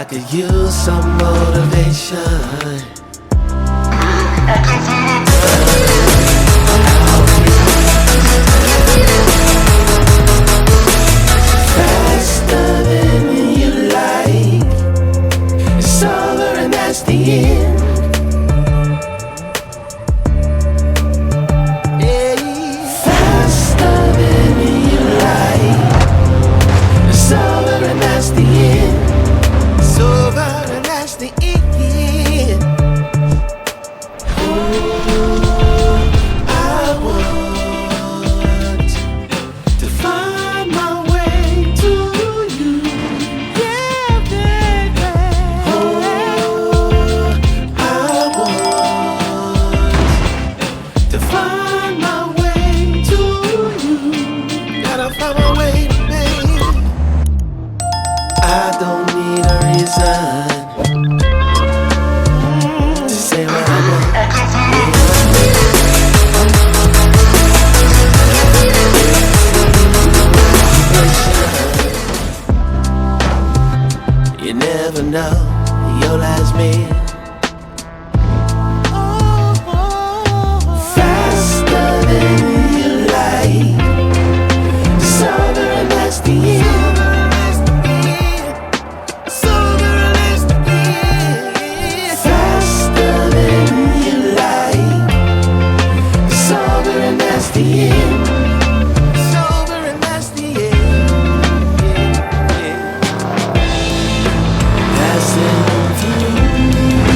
could use some motivation. Faster than you like. It's over and that's the end. Faster than you like. It's over and that's the end. It's over and that's the end. I want to find my way to you. Yeah, baby. I want to find my way to you. Gotta find my way, baby. I don't need a reason to say what I want. You never know your last meal. Faster than you like. It's over and that's the end. Faster than you like. It's over and that's the end. It's over and that's the end. Passing through.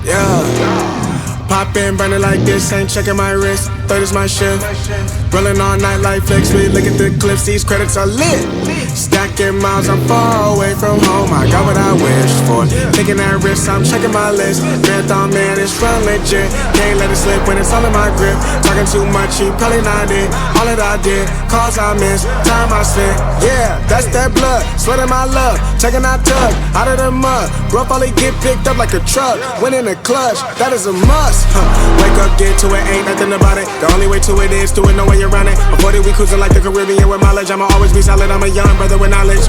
yeah. Pop in, burning like this, ain't checking my wrist. Third is my shift. Rolling all night like flicks. We look at the clips, these credits are lit. Stacking miles, I'm far away from home. I got what I wished for. Taking that risk, I'm checking my list. Marathon man, it's run legit. Can't let it slip when it's all in my grip. Talking too much, you probably not it. All that I did, calls I missed, time I spent. Yeah, that's that blood, sweating my love. Checking that tug, out of the mud. Rough only get picked up like a truck. Win in the clutch, that is a must. Wake up, get to it, ain't nothing about it. The only way to it is to it, no way around it. Before that we cruising like the Caribbean with mileage. I'ma always be solid, I'm a young brother with knowledge.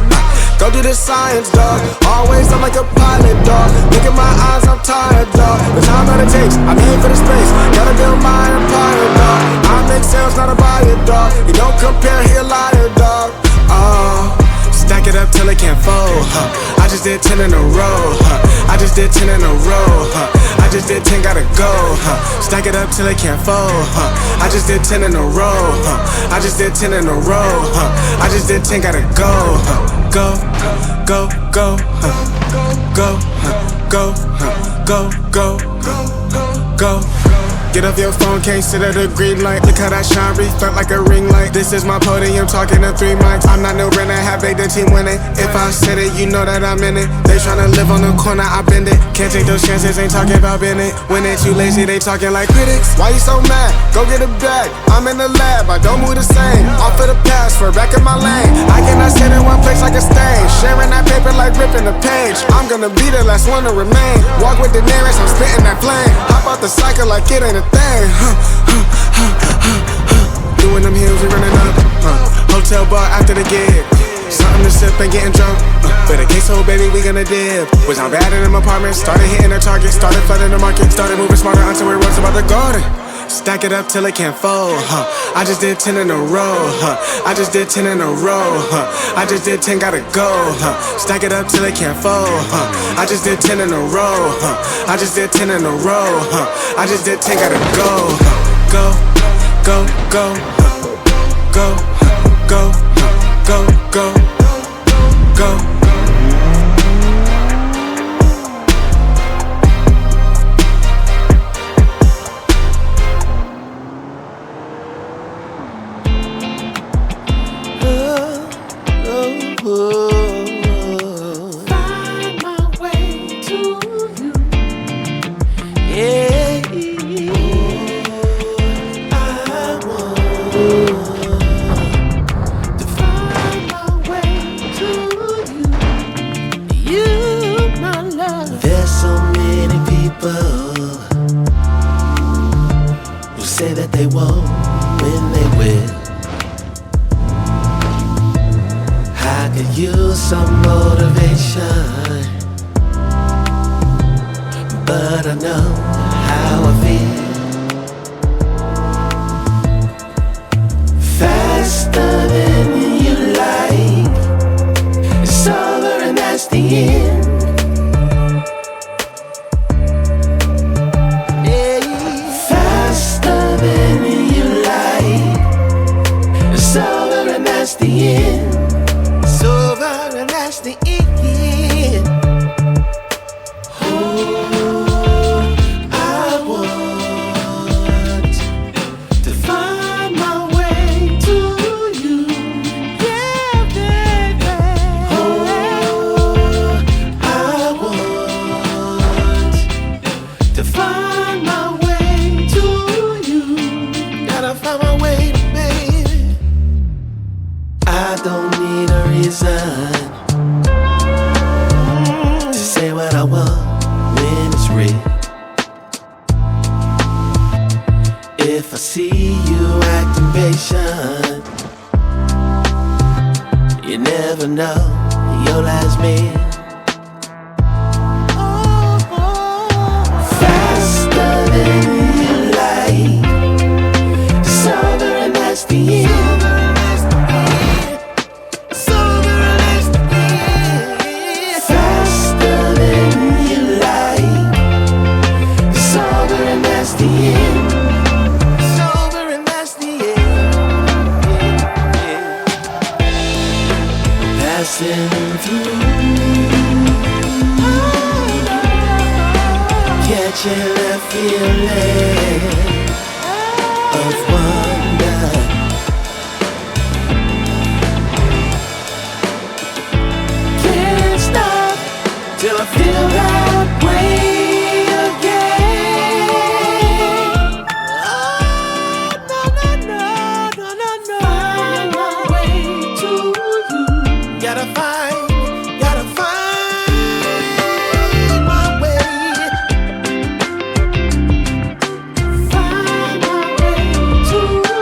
Go do the science, dog. Always I'm like a pilot, dog. Look at my eyes, I'm tired, dog. The time that it takes, I made for the space. Gotta build my empire, dog. I make sales, not a buyer, dog. You don't compare, he a liar, dog. Stack it up till it can't fold, I just did 10 in a row, I just did 10 in a row, I just did 10, gotta go, Stack it up till it can't fold, I just did 10 in a row, I just did 10 in a row, I just did 10, gotta go, go, go, go, go, go, go, go, go. Get off your phone, can't sit at a green light. Look how that shine reflect like a ring light. This is my podium, talking to 3 mics. I'm not no Renner, have made the team winning. If I said it, you know that I'm in it. They tryna live on the corner, I bend it. Can't take those chances, ain't talking about bending. When they too lazy, they talking like critics. Why you so mad? Go get a bag. I'm in the lab, I don't move the same. Off of the password, back in my lane. I cannot sit in one place like a stain. Sharing that paper like ripping a page. I'm gonna be the last one to remain. Walk with the nearest, I'm spitting that flame. Hop out the cycle like it ain't a thing. Doing them heels, we running up. Hotel bar after the gig. Something to sip and getting drunk. For the queso, baby, we gonna dip. Was on bad in them apartments. Started hitting the target. Started flooding the market. Started moving smarter until it was about the garden. Stack it up till it can't fold, I just did 10 in a row, I just did 10 in a row, I just did 10, gotta go, Stack it up till it can't fold, I just did 10 in a row, I just did 10 in a row, I just did 10, gotta go, go, go, go, go, go, go, go, go. Find my way to you. Yeah. I want to find my way to you. You, my love. There's so many people who say that they won't when they will. I could use some motivation, but I know how I feel. Faster than you like, it's over and that's the end. Faster than you like, it's over and that's the end. It's over and that's the end. Oh, I want to find my way to you. Yeah, baby. Oh, I want to find my way to you. Gotta find my way, baby. I don't need a reason to say what I want when it's real. If I see you acting patient, you never know your last meal. Faster than you like, it's over and that's the end. Passing through. feeling of wonder. Can't stop till I feel that way again. Oh, no, no, no, no, no, no. Find my way to you. Gotta find my way. Find my way to you.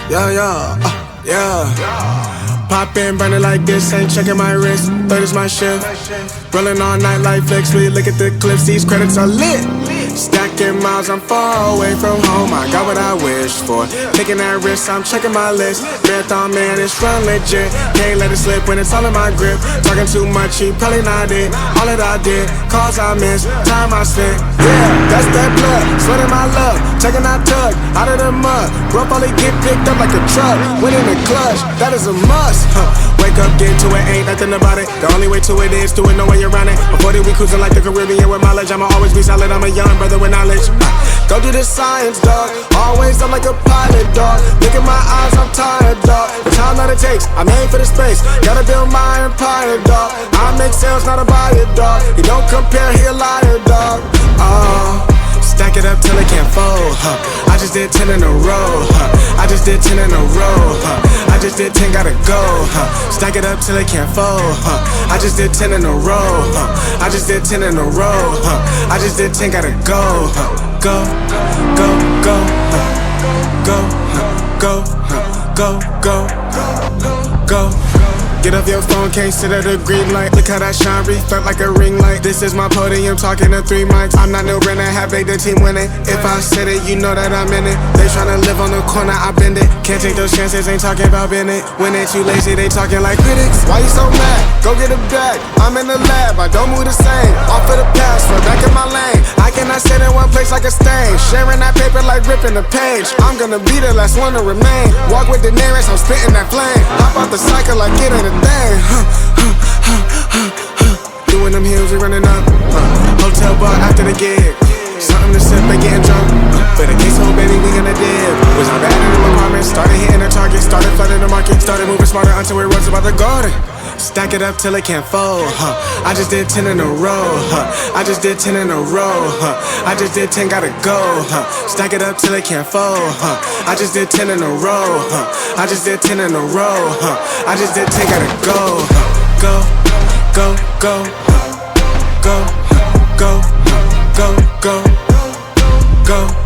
yeah. Pop in, burning like this, ain't checking my wrist. Third is my shift. Rolling all night like flex, we look at the clips, these credits are lit. Stacking miles, I'm far away from home, I got what I wish for. Taking that risk, I'm checking my list. Marathon man, it's run legit. Can't let it slip when it's all in my grip. Talking too much, he probably not it. All that I did, calls I missed, time I spent. Yeah, that's that blood, sweating my love. Taking that tug, out of the mud. Rough only get picked up like a truck. Win in the clutch, that is a must. Wake up, get to it, ain't nothing about it. The only way to it is to it, no way around it. Before we cruising like the Caribbean with mileage, I'ma always be solid, I'm a young brother with knowledge. Go do the science, dog. Always I'm like a pilot, dog. Look at my eyes, I'm tired, dog. The time that it takes, I'm aiming for the space. Gotta build my empire, dog. I make sales, not a buyer, dog. He don't compare, he a liar, dog. Stack it up till it can't fold, I just did 10 in a row, I just did 10 in a row, I just did 10, gotta go, Stack it up till it can't fold, I just did 10 in a row, I just did 10 in a row, I just did 10, gotta go, go, go, go, go, go, go, go. Get off your phone, can't sit at a green light. Look how that shine reflect like a ring light. This is my podium, talking to 3 mics. I'm not no Brennan, have made the team winning. If I said it, you know that I'm in it. They tryna live on the corner, I bend it. Can't take those chances, ain't talking about Bennett. When they too lazy, they talking like critics. Why you so mad? Go get a bag. I'm in the lab, I don't move the same. Off of the pass, for back in my lane. I cannot sit in one place like a stain. Sharing that paper like ripping the page. I'm gonna be the last one to remain. Walk with the nearest, I'm spitting that flame. Hop out the cycle like it ain't a thing. Doing them hills, we running up. Hotel bar after the gig. Something to sip and getting drunk. For the case, whole baby, we gonna dip. Was on bad in the apartment. Started hitting the target. Started flooding the market. Started moving smarter until we rose about the garden. Stack it up till it can't fold, I just did 10 in a row, I just did 10 in a row, I just did 10, gotta go, Stack it up till it can't fold, I just did 10 in a row, I just did 10 in a row, I just did 10, gotta go, go, go, go, go, go, go, go, go.